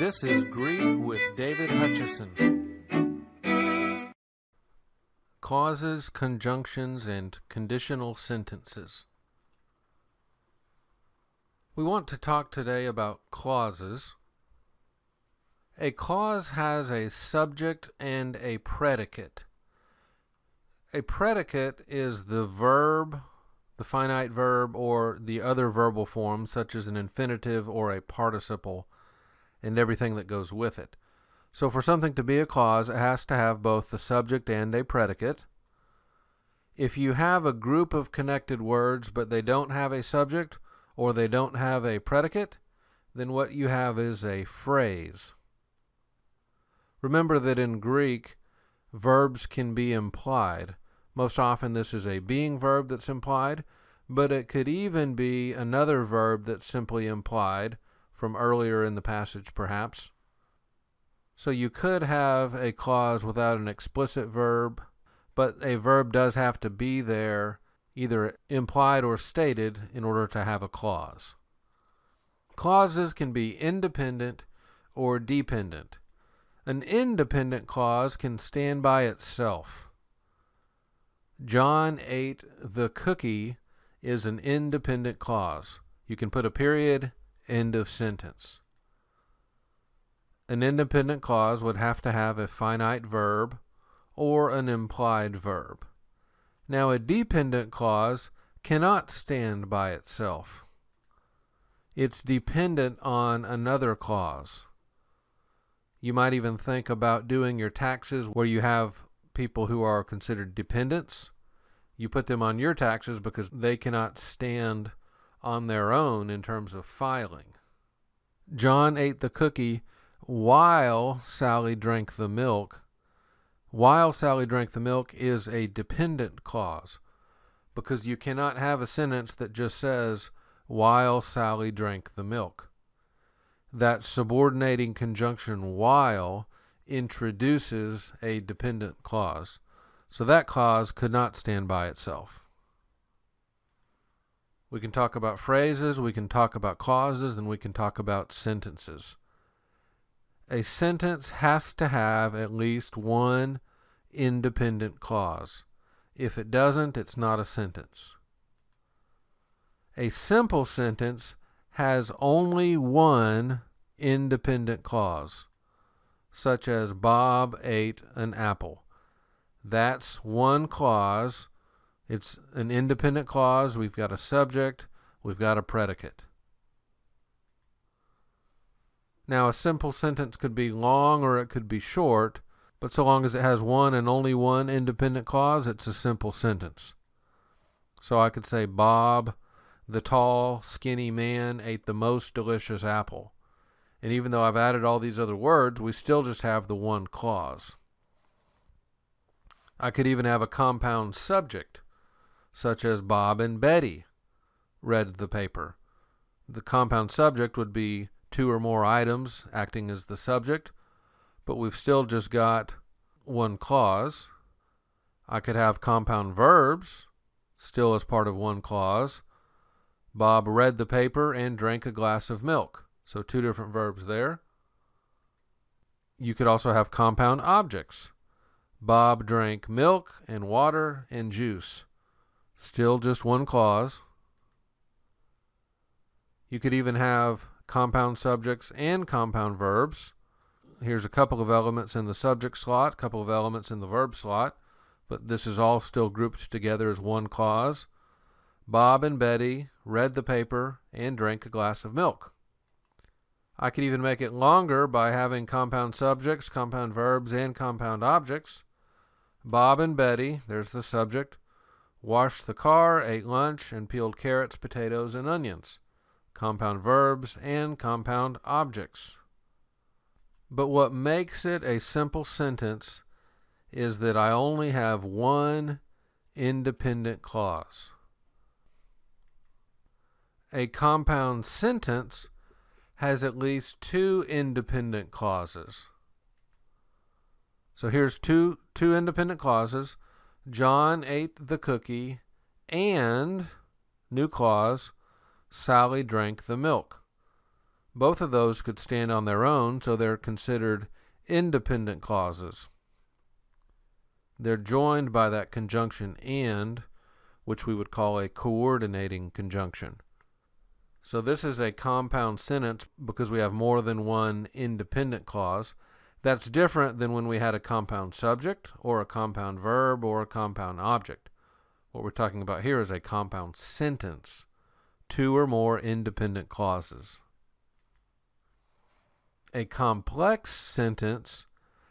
This is Greek with David Hutchison. Clauses, conjunctions, and conditional sentences. We want to talk today about clauses. A clause has a subject and a predicate. A predicate is the verb, the finite verb, or the other verbal form, such as an infinitive or a participle, and everything that goes with it. So for something to be a clause, it has to have both the subject and a predicate. If you have a group of connected words but they don't have a subject or they don't have a predicate, then what you have is a phrase. Remember that in Greek, verbs can be implied. Most often this is a being verb that's implied, but it could even be another verb that's simply implied from earlier in the passage perhaps. So you could have a clause without an explicit verb, but a verb does have to be there, either implied or stated, in order to have a clause. Clauses can be independent or dependent. An independent clause can stand by itself. John ate the cookie is an independent clause. You can put a period, end of sentence. An independent clause would have to have a finite verb or an implied verb. Now, a dependent clause cannot stand by itself. It's dependent on another clause. You might even think about doing your taxes where you have people who are considered dependents. You put them on your taxes because they cannot stand on their own in terms of filing. John ate the cookie while Sally drank the milk. While Sally drank the milk is a dependent clause because you cannot have a sentence that just says, while Sally drank the milk. That subordinating conjunction while introduces a dependent clause. So that clause could not stand by itself. We can talk about phrases, we can talk about clauses, and we can talk about sentences. A sentence has to have at least one independent clause. If it doesn't, it's not a sentence. A simple sentence has only one independent clause, such as Bob ate an apple. That's one clause. It's an independent clause. We've got a subject. We've got a predicate. Now, a simple sentence could be long or it could be short, but so long as it has one and only one independent clause, it's a simple sentence. So I could say, Bob, the tall, skinny man, ate the most delicious apple. And even though I've added all these other words, we still just have the one clause. I could even have a compound subject, such as Bob and Betty read the paper. The compound subject would be two or more items acting as the subject, but we've still just got one clause. I could have compound verbs, still as part of one clause. Bob read the paper and drank a glass of milk. So two different verbs there. You could also have compound objects. Bob drank milk and water and juice. Still just one clause. You could even have compound subjects and compound verbs. Here's a couple of elements in the subject slot, a couple of elements in the verb slot, but this is all still grouped together as one clause. Bob and Betty read the paper and drank a glass of milk. I could even make it longer by having compound subjects, compound verbs, and compound objects. Bob and Betty, there's the subject, washed the car, ate lunch, and peeled carrots, potatoes, and onions. Compound verbs and compound objects. But what makes it a simple sentence is that I only have one independent clause. A compound sentence has at least two independent clauses. So here's two independent clauses. John ate the cookie and, new clause, Sally drank the milk. Both of those could stand on their own, so they're considered independent clauses. They're joined by that conjunction and, which we would call a coordinating conjunction. So this is a compound sentence because we have more than one independent clause. That's different than when we had a compound subject or a compound verb or a compound object. What we're talking about here is a compound sentence, two or more independent clauses. A complex sentence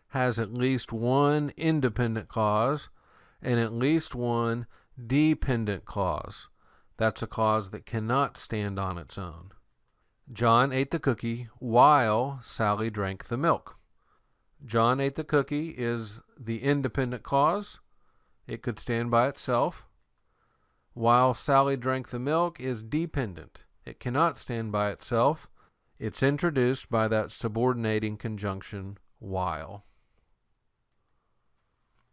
has at least one independent clause and at least one dependent clause. That's a clause that cannot stand on its own. John ate the cookie while Sally drank the milk. John ate the cookie is the independent clause. It could stand by itself. While Sally drank the milk is dependent. It cannot stand by itself. It's introduced by that subordinating conjunction while.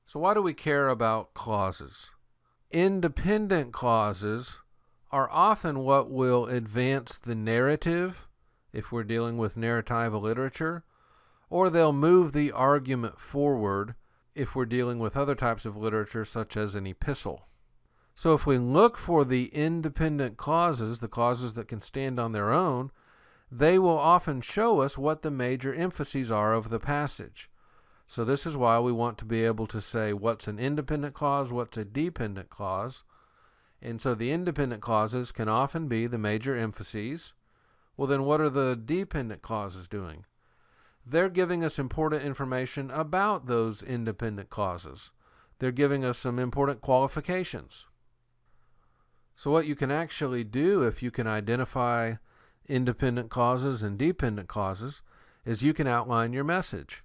So why do we care about clauses? Independent clauses are often what will advance the narrative if we're dealing with narrative literature, or they'll move the argument forward if we're dealing with other types of literature such as an epistle. So if we look for the independent clauses, the clauses that can stand on their own, they will often show us what the major emphases are of the passage. So this is why we want to be able to say what's an independent clause, what's a dependent clause. And so the independent clauses can often be the major emphases. Well, then what are the dependent clauses doing? They're giving us important information about those independent clauses. They're giving us some important qualifications. So what you can actually do if you can identify independent clauses and dependent clauses is you can outline your message.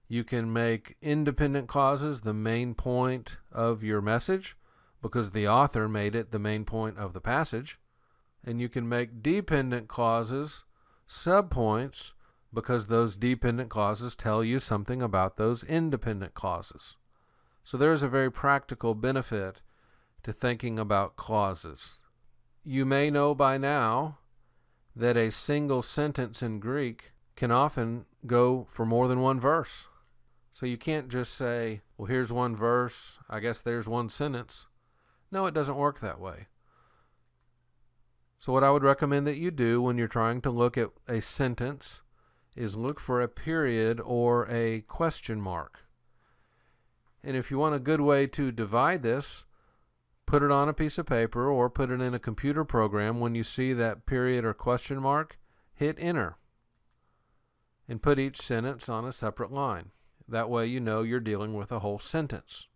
You can make independent clauses the main point of your message because the author made it the main point of the passage. And you can make dependent clauses subpoints because those dependent clauses tell you something about those independent clauses. So there is a very practical benefit to thinking about clauses. You may know by now that a single sentence in Greek can often go for more than one verse. So you can't just say, well, here's one verse, I guess there's one sentence. No, it doesn't work that way. So what I would recommend that you do when you're trying to look at a sentence is look for a period or a question mark. And if you want a good way to divide this, put it on a piece of paper or put it in a computer program. When you see that period or question mark, hit enter and put each sentence on a separate line. That way you know you're dealing with a whole sentence.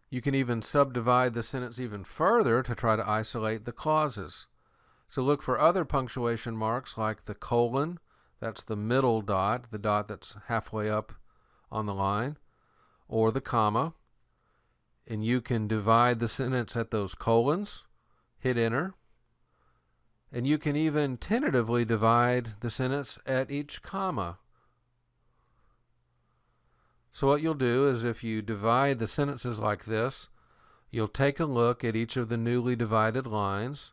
You can even subdivide the sentence even further to try to isolate the clauses. So look for other punctuation marks like the colon, that's the middle dot, the dot that's halfway up on the line, or the comma. And you can divide the sentence at those colons, hit enter. And you can even tentatively divide the sentence at each comma. So what you'll do is if you divide the sentences like this, you'll take a look at each of the newly divided lines,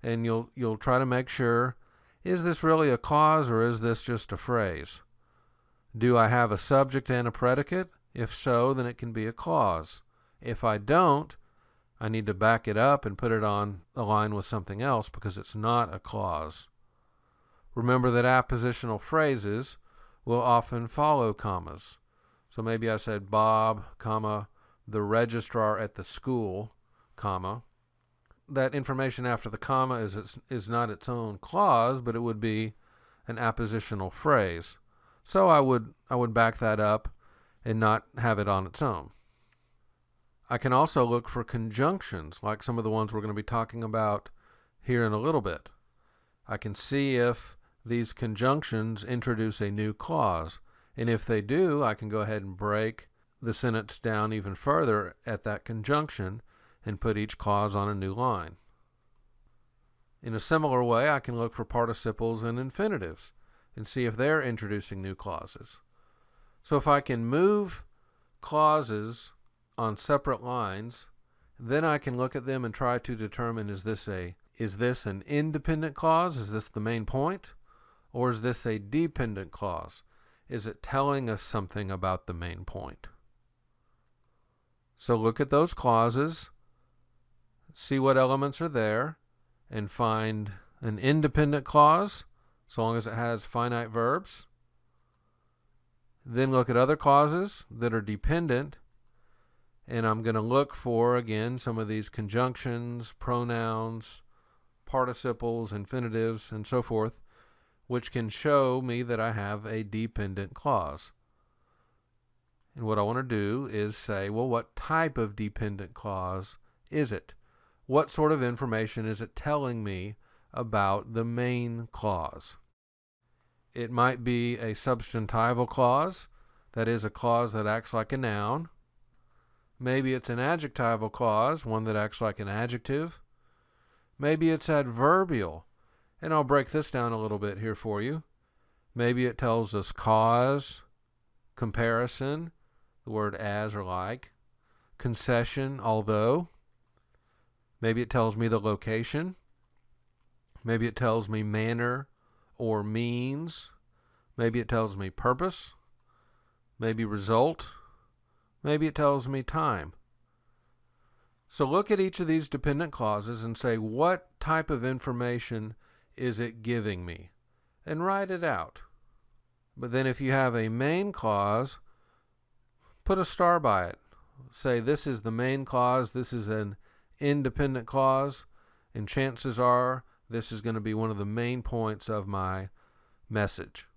and you'll try to make sure, is this really a clause or is this just a phrase? Do I have a subject and a predicate? If so, then it can be a clause. If I don't, I need to back it up and put it on a line with something else because it's not a clause. Remember that appositional phrases will often follow commas. So maybe I said Bob, comma, the registrar at the school, comma. That information after the comma is not its own clause, but it would be an appositional phrase. So I would back that up and not have it on its own. I can also look for conjunctions, like some of the ones we're going to be talking about here in a little bit. I can see if these conjunctions introduce a new clause. And if they do, I can go ahead and break the sentence down even further at that conjunction and put each clause on a new line. In a similar way, I can look for participles and infinitives and see if they're introducing new clauses. So if I can move clauses on separate lines, then I can look at them and try to determine, is this a Is this an independent clause? Is this the main point? Or is this a dependent clause? Is it telling us something about the main point? So look at those clauses, see what elements are there, and find an independent clause, so long as it has finite verbs. Then look at other clauses that are dependent, and I'm going to look for, again, some of these conjunctions, pronouns, participles, infinitives, and so forth, which can show me that I have a dependent clause. And what I want to do is say, well, what type of dependent clause is it? What sort of information is it telling me about the main clause? It might be a substantival clause, that is a clause that acts like a noun. Maybe it's an adjectival clause, one that acts like an adjective. Maybe it's adverbial, and I'll break this down a little bit here for you. Maybe it tells us cause, comparison, the word as or like, concession, although. Maybe it tells me the location. Maybe it tells me manner or means. Maybe it tells me purpose. Maybe result. Maybe it tells me time. So look at each of these dependent clauses and say, what type of information is it giving me? And write it out. But then if you have a main clause, put a star by it. Say this is the main clause, this is an independent clause, and chances are this is going to be one of the main points of my message.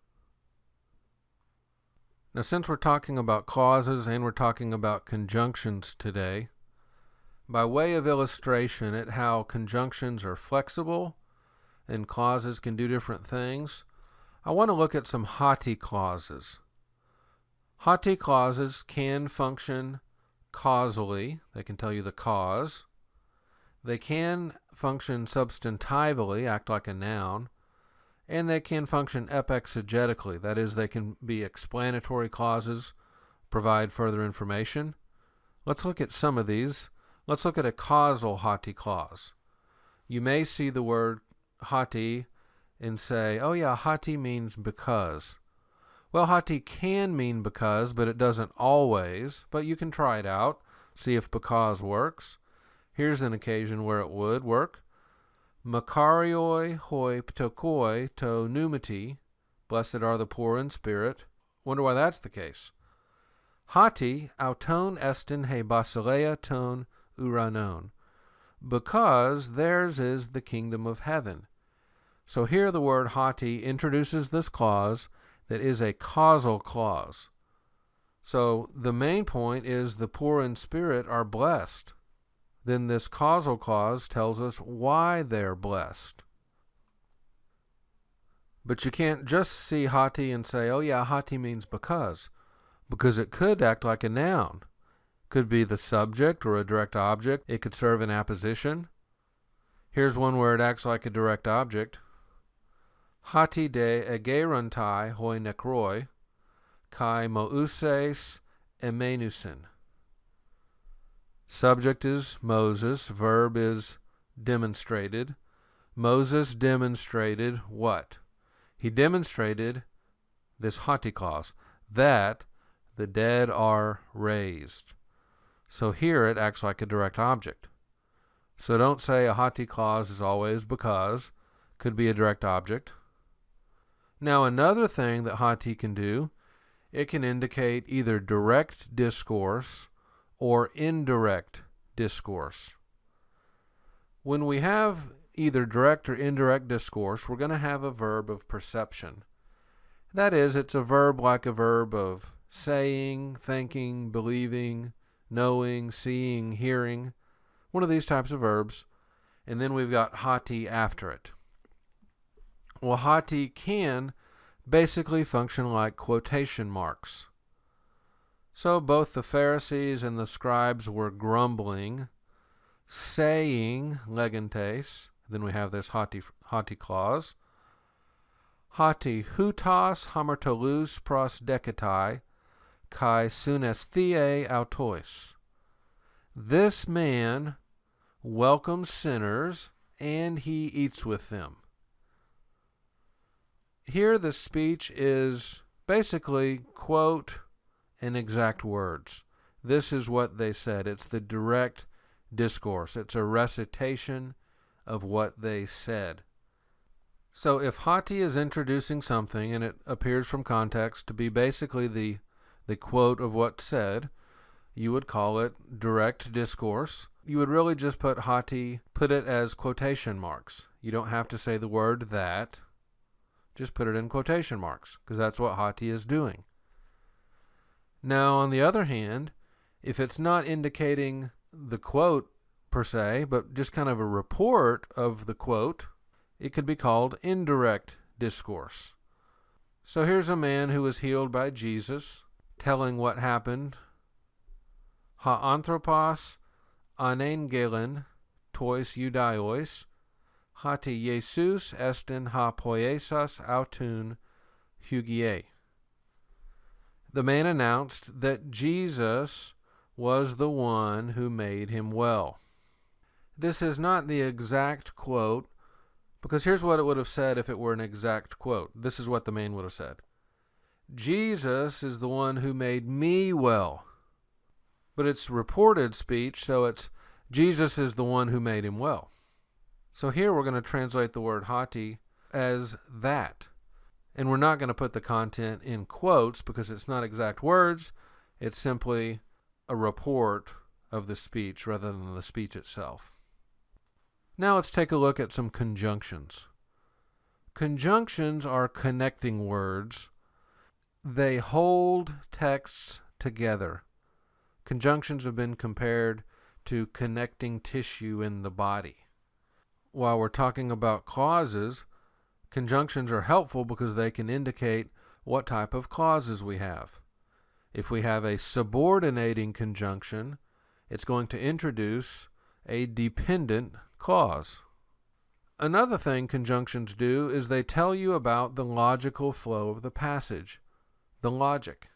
Now, since we're talking about clauses and we're talking about conjunctions today, by way of illustration at how conjunctions are flexible and clauses can do different things, I want to look at some hoti clauses. Hoti clauses can function causally. They can tell you the cause. They can function substantively, act like a noun, and they can function epexegetically. That is, they can be explanatory clauses, provide further information. Let's look at some of these. Let's look at a causal hoti clause. You may see the word hoti and say, oh yeah, hoti means because. Well, hoti can mean because, but it doesn't always. But you can try it out, see if because works. Here's an occasion where it would work. Makarioi hoi ptokoi to pneumati, blessed are the poor in spirit. Wonder why that's the case. Hoti auton estin he basileia ton uranon, because theirs is the kingdom of heaven. So here the word hoti introduces this clause that is a causal clause. So the main point is the poor in spirit are blessed. Then this causal clause tells us why they're blessed. But you can't just see hoti and say, oh yeah, hoti means because it could act like a noun. Could be the subject or a direct object. It could serve an apposition. Here's one where it acts like a direct object. Hoti de egerantai hoi nekroi, kai mouses emenusin. Subject is Moses, verb is demonstrated. Moses demonstrated what? He demonstrated this hoti clause, that the dead are raised. So here it acts like a direct object. So don't say a hoti clause is always because, could be a direct object. Now another thing that hoti can do, it can indicate either direct discourse or indirect discourse. When we have either direct or indirect discourse, we're going to have a verb of perception. That is, it's a verb like a verb of saying, thinking, believing, knowing, seeing, hearing, one of these types of verbs, and then we've got hoti after it. Well, hoti can basically function like quotation marks. So both the Pharisees and the scribes were grumbling, saying, legantes, then we have this hoti clause, hoti hutas hamartolus pros decatai, kai sunesthie autois. This man welcomes sinners and he eats with them. Here the speech is basically quote and exact words. This is what they said. It's the direct discourse. It's a recitation of what they said. So if Hati is introducing something and it appears from context to be basically the quote of what's said, you would call it direct discourse. You would really just put it as quotation marks. You don't have to say the word that. Just put it in quotation marks, because that's what Hati is doing. Now, on the other hand, if it's not indicating the quote per se, but just kind of a report of the quote, it could be called indirect discourse. So here's a man who was healed by Jesus, telling what happened. Ha anthropos anengelin tois judaios, hati Jesus estin ha poiesas autun hugie. The man announced that Jesus was the one who made him well. This is not the exact quote, because here's what it would have said if it were an exact quote. This is what the man would have said. Jesus is the one who made me well. But it's reported speech, so it's Jesus is the one who made him well. So here we're going to translate the word hati as that. And we're not going to put the content in quotes because it's not exact words. It's simply a report of the speech rather than the speech itself. Now let's take a look at some conjunctions. Conjunctions are connecting words. They hold texts together. Conjunctions have been compared to connecting tissue in the body. While we're talking about clauses, conjunctions are helpful because they can indicate what type of clauses we have. If we have a subordinating conjunction, it's going to introduce a dependent clause. Another thing conjunctions do is they tell you about the logical flow of the passage, the logic.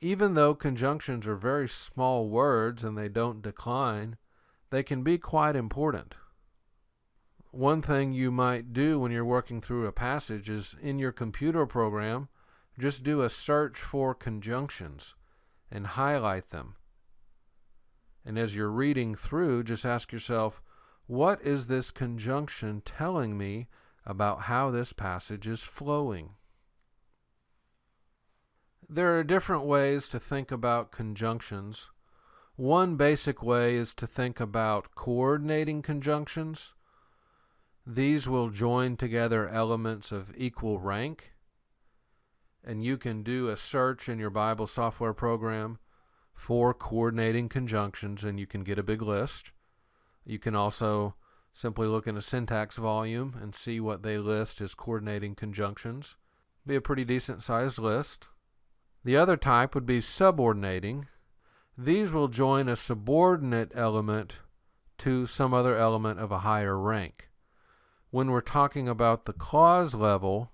Even though conjunctions are very small words and they don't decline, they can be quite important. One thing you might do when you're working through a passage is in your computer program, just do a search for conjunctions and highlight them. And as you're reading through, just ask yourself, what is this conjunction telling me about how this passage is flowing? There are different ways to think about conjunctions. One basic way is to think about coordinating conjunctions. These will join together elements of equal rank. And you can do a search in your Bible software program for coordinating conjunctions, and you can get a big list. You can also simply look in a syntax volume and see what they list as coordinating conjunctions. Be a pretty decent sized list. The other type would be subordinating. These will join a subordinate element to some other element of a higher rank. When we're talking about the clause level,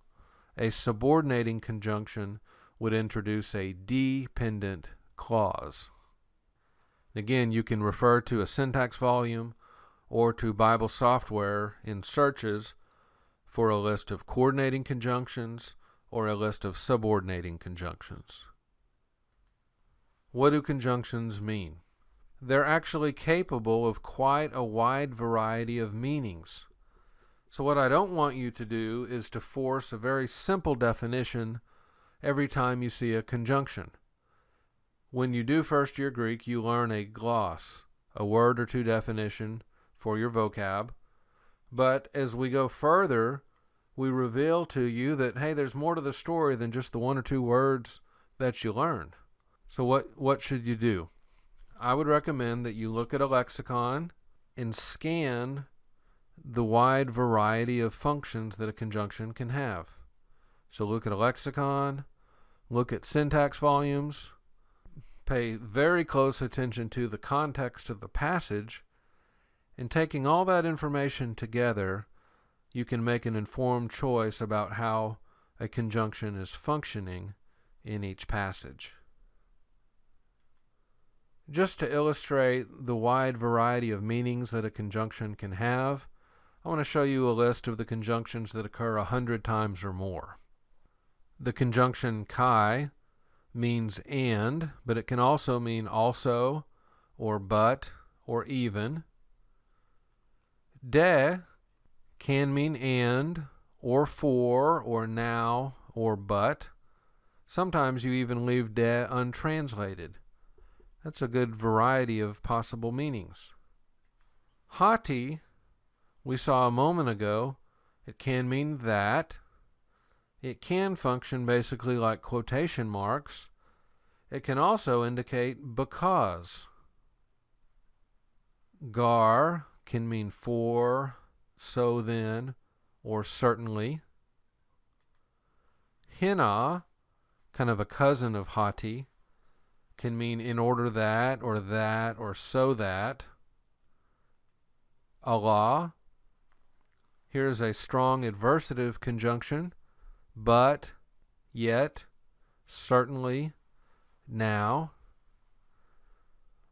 a subordinating conjunction would introduce a dependent clause. Again, you can refer to a syntax volume or to Bible software in searches for a list of coordinating conjunctions or a list of subordinating conjunctions. What do conjunctions mean? They're actually capable of quite a wide variety of meanings. So what I don't want you to do is to force a very simple definition every time you see a conjunction. When you do first year Greek, you learn a gloss, a word or two definition for your vocab. But as we go further, we reveal to you that, hey, there's more to the story than just the one or two words that you learned. So what should you do? I would recommend that you look at a lexicon and scan the wide variety of functions that a conjunction can have. So look at a lexicon, look at syntax volumes, pay very close attention to the context of the passage, and taking all that information together, you can make an informed choice about how a conjunction is functioning in each passage. Just to illustrate the wide variety of meanings that a conjunction can have, I want to show you a list of the conjunctions that occur 100 times or more. The conjunction kai means and, but it can also mean also, or but, or even. De can mean and, or for, or now, or but. Sometimes you even leave de untranslated. That's a good variety of possible meanings. Hati, we saw a moment ago, it can mean that. It can function basically like quotation marks. It can also indicate because. Gar can mean for, so then, or certainly. Hina, kind of a cousin of hati, can mean in order that, or so that. Allah, here's a strong adversative conjunction, but, yet, certainly, now.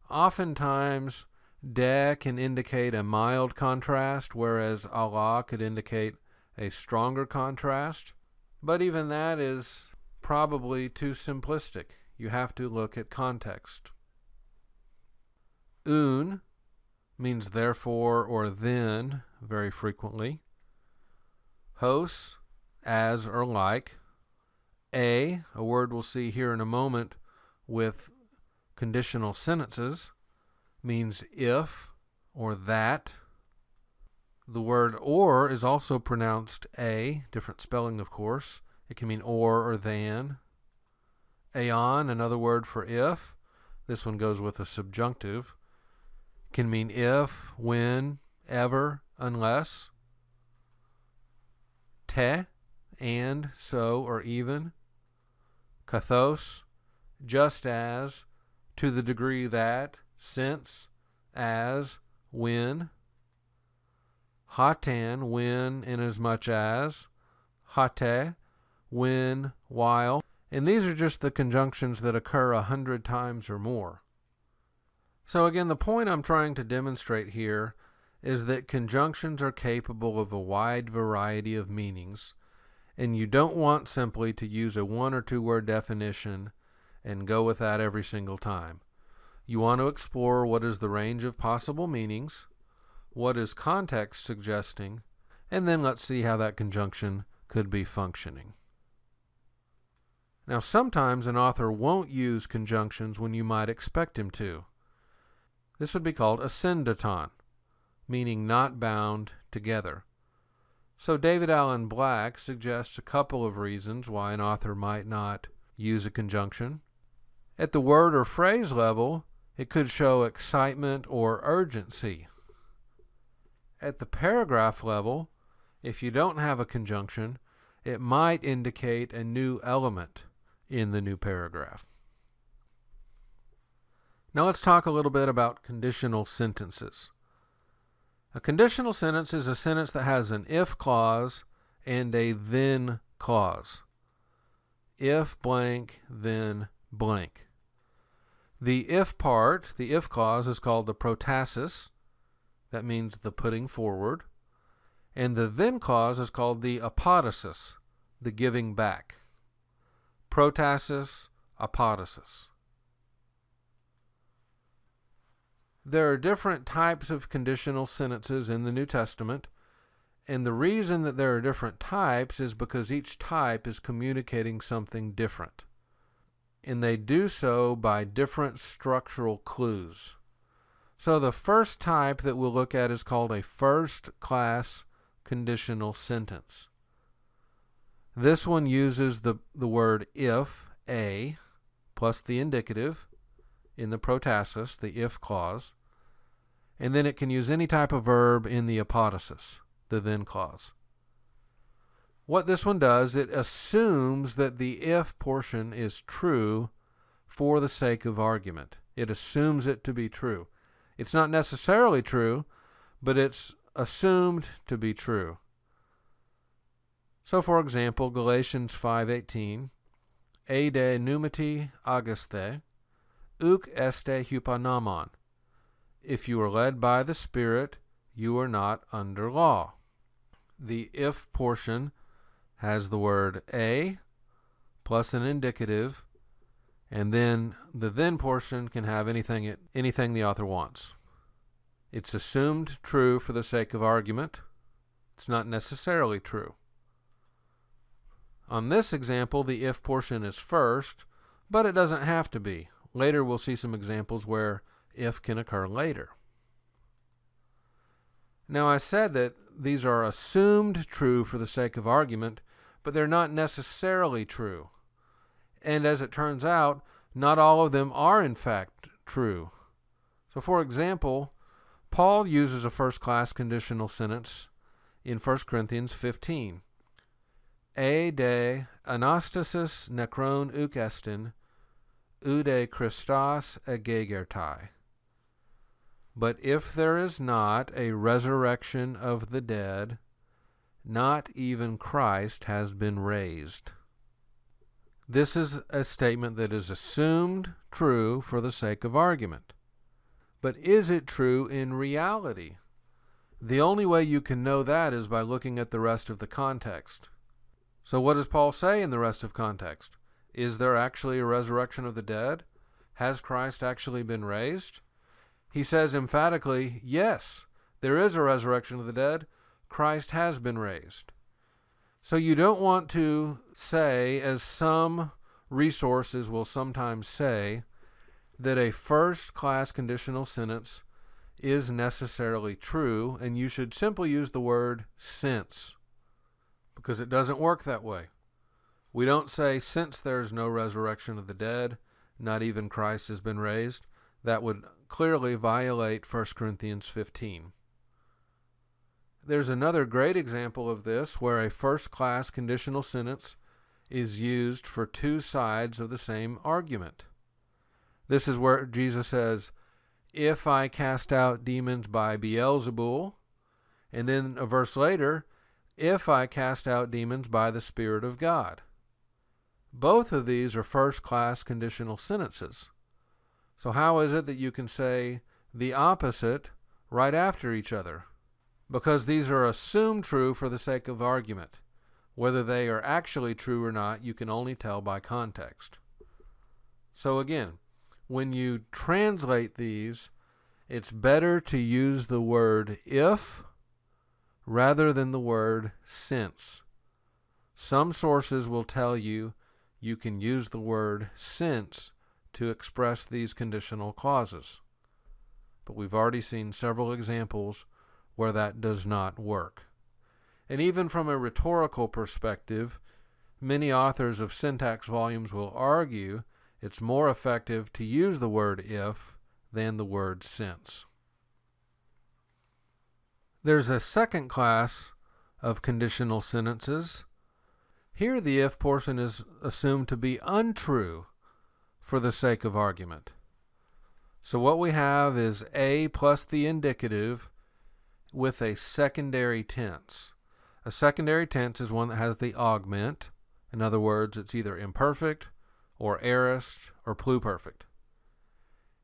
Oftentimes, de can indicate a mild contrast, whereas Allah could indicate a stronger contrast. But even that is probably too simplistic. You have to look at context. Un means therefore or then very frequently. Hos, as or like. A word we'll see here in a moment with conditional sentences, means if or that. The word or is also pronounced a, different spelling of course. It can mean or than. Aeon, another word for if. This one goes with a subjunctive. Can mean if, when, ever, unless. Te, and, so, or even. Kathos, just as, to the degree that, since, as, when. Hatan, when, inasmuch as. Hate, when, while. And these are just the conjunctions that occur 100 times or more. So again, the point I'm trying to demonstrate here is that conjunctions are capable of a wide variety of meanings, and you don't want simply to use a one or two word definition and go with that every single time. You want to explore what is the range of possible meanings, what is context suggesting, and then let's see how that conjunction could be functioning. Now, sometimes an author won't use conjunctions when you might expect him to. This would be called a syndeton, meaning not bound together. So David Allen Black suggests a couple of reasons why an author might not use a conjunction. At the word or phrase level, it could show excitement or urgency. At the paragraph level, if you don't have a conjunction, it might indicate a new element in the new paragraph. Now let's talk a little bit about conditional sentences. A conditional sentence is a sentence that has an if clause and a then clause. If blank, then blank. The if part, the if clause, is called the protasis. That means the putting forward. And the then clause is called the apodosis, the giving back. Protasis, apodosis. There are different types of conditional sentences in the New Testament, and the reason that there are different types is because each type is communicating something different. And they do so by different structural clues. So the first type that we'll look at is called a first-class conditional sentence. This one uses the word if, a, plus the indicative in the protasis, the if clause, and then it can use any type of verb in the apodosis, the then clause. What this one does, it assumes that the if portion is true for the sake of argument. It assumes it to be true. It's not necessarily true, but it's assumed to be true. So, for example, Galatians 5:18, Eide numiti auguste, uk este hupanomon. If you are led by the Spirit, you are not under law. The if portion has the word a plus an indicative, and then the then portion can have anything the author wants. It's assumed true for the sake of argument. It's not necessarily true. On this example, the if portion is first, but it doesn't have to be. Later we'll see some examples where if can occur later. Now I said that these are assumed true for the sake of argument, but they're not necessarily true. And as it turns out, not all of them are in fact true. So for example, Paul uses a first-class conditional sentence in 1 Corinthians 15. E de anastasis nekron uk estin, ou de Christos egegertai. But if there is not a resurrection of the dead, not even Christ has been raised. This is a statement that is assumed true for the sake of argument. But is it true in reality? The only way you can know that is by looking at the rest of the context. So what does Paul say in the rest of context? Is there actually a resurrection of the dead? Has Christ actually been raised? He says emphatically, yes, there is a resurrection of the dead. Christ has been raised. So you don't want to say, as some resources will sometimes say, that a first-class conditional sentence is necessarily true, and you should simply use the word since, because it doesn't work that way. We don't say, since there's no resurrection of the dead, not even Christ has been raised. That would clearly violate 1 Corinthians 15. There's another great example of this where a first-class conditional sentence is used for two sides of the same argument. This is where Jesus says, if I cast out demons by Beelzebul, and then a verse later, if I cast out demons by the Spirit of God. Both of these are first-class conditional sentences. So how is it that you can say the opposite right after each other? Because these are assumed true for the sake of argument. Whether they are actually true or not, you can only tell by context. So again, when you translate these, it's better to use the word if rather than the word since. Some sources will tell you you can use the word since to express these conditional clauses. But we've already seen several examples where that does not work. And even from a rhetorical perspective, many authors of syntax volumes will argue it's more effective to use the word if than the word since. There's a second class of conditional sentences. Here the if portion is assumed to be untrue for the sake of argument. So what we have is a plus the indicative with a secondary tense. A secondary tense is one that has the augment. In other words, it's either imperfect or aorist or pluperfect.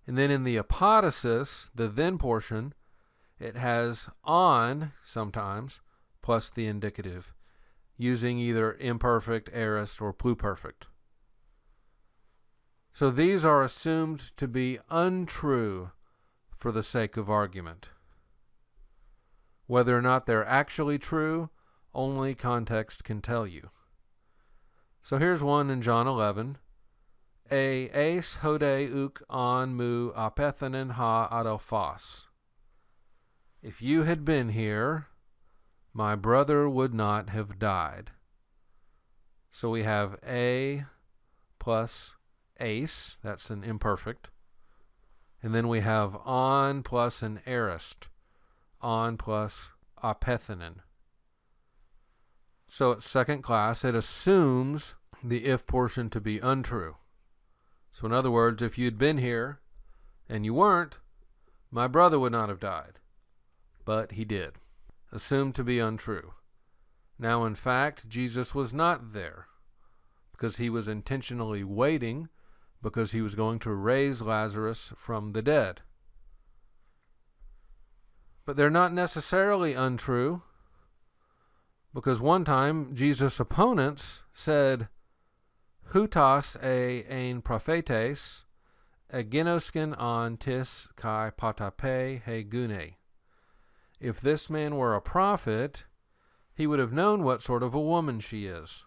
And then in the apodosis, the then portion, it has on sometimes plus the indicative, using either imperfect, aorist, or pluperfect. So these are assumed to be untrue for the sake of argument. Whether or not they're actually true, only context can tell you. So here's one in John 11. E eis hode uk on mu apethanen ha adelphos. If you had been here, my brother would not have died. So we have a plus eis, that's an imperfect. And then we have on plus an aorist, on plus apethanen. So it's second class. It assumes the if portion to be untrue. So in other words, if you'd been here and you weren't, my brother would not have died. But he did. Assumed to be untrue. Now in fact, Jesus was not there because he was intentionally waiting because he was going to raise Lazarus from the dead. But they're not necessarily untrue, because one time Jesus' opponents said, Houtos ein prophetes, egenosken an tis kai patape he gune. If this man were a prophet, he would have known what sort of a woman she is.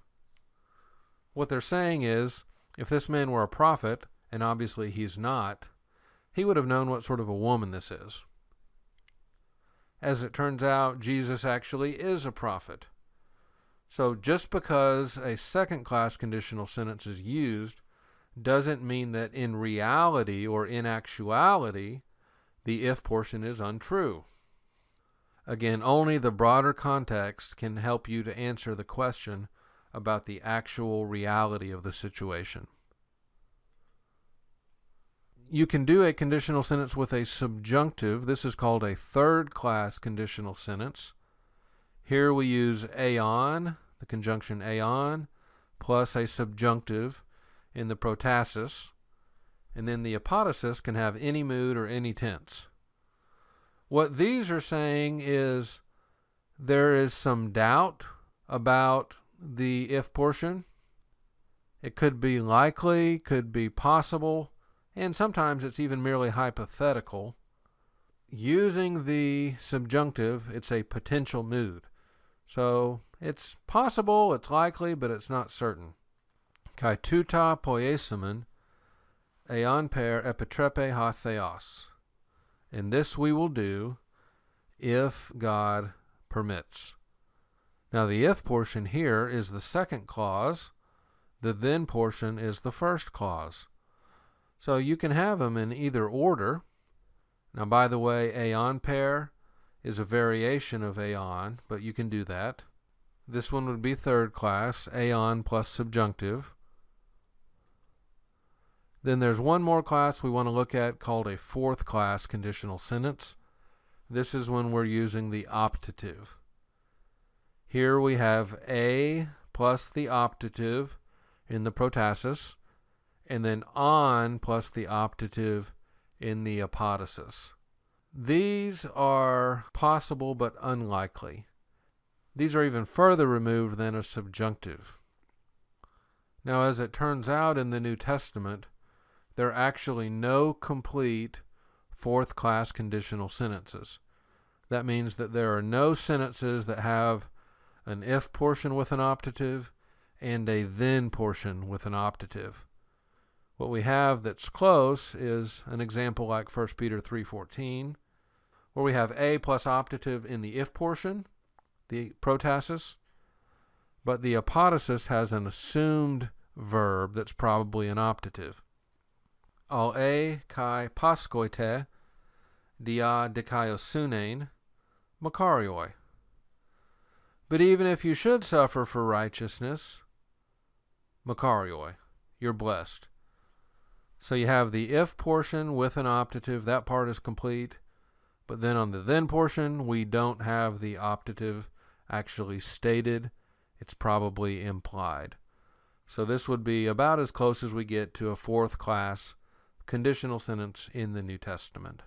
What they're saying is, if this man were a prophet, and obviously he's not, he would have known what sort of a woman this is. As it turns out, Jesus actually is a prophet. So just because a second-class conditional sentence is used doesn't mean that in reality or in actuality, the if portion is untrue. Again, only the broader context can help you to answer the question about the actual reality of the situation. You can do a conditional sentence with a subjunctive. This is called a third-class conditional sentence. Here we use aon, the conjunction aon, plus a subjunctive in the protasis, and then the apodosis can have any mood or any tense. What these are saying is there is some doubt about the if portion. It could be likely, could be possible, and sometimes it's even merely hypothetical. Using the subjunctive, it's a potential mood. So it's possible, it's likely, but it's not certain. Kai tuta poiesemen, eon per epitrepe ha theos. And this we will do if God permits. Now the if portion here is the second clause. The then portion is the first clause. So you can have them in either order. Now, by the way, aeon pair is a variation of aeon, but you can do that. This one would be third class, aeon plus subjunctive. Then there's one more class we want to look at called a fourth class conditional sentence. This is when we're using the optative. Here we have a plus the optative in the protasis, and then on plus the optative in the apodosis. These are possible but unlikely. These are even further removed than a subjunctive. Now, as it turns out in the New Testament, there are actually no complete fourth-class conditional sentences. That means that there are no sentences that have an if portion with an optative and a then portion with an optative. What we have that's close is an example like 1 Peter 3:14, where we have a plus optative in the if portion, the protasis, but the apodosis has an assumed verb that's probably an optative. Al e kai paskoite dia dikaiosunein makarioi. But even if you should suffer for righteousness, makarioi, you're blessed. So you have the if portion with an optative, that part is complete. But then on the then portion, we don't have the optative actually stated. It's probably implied. So this would be about as close as we get to a fourth class conditional sentence in the New Testament.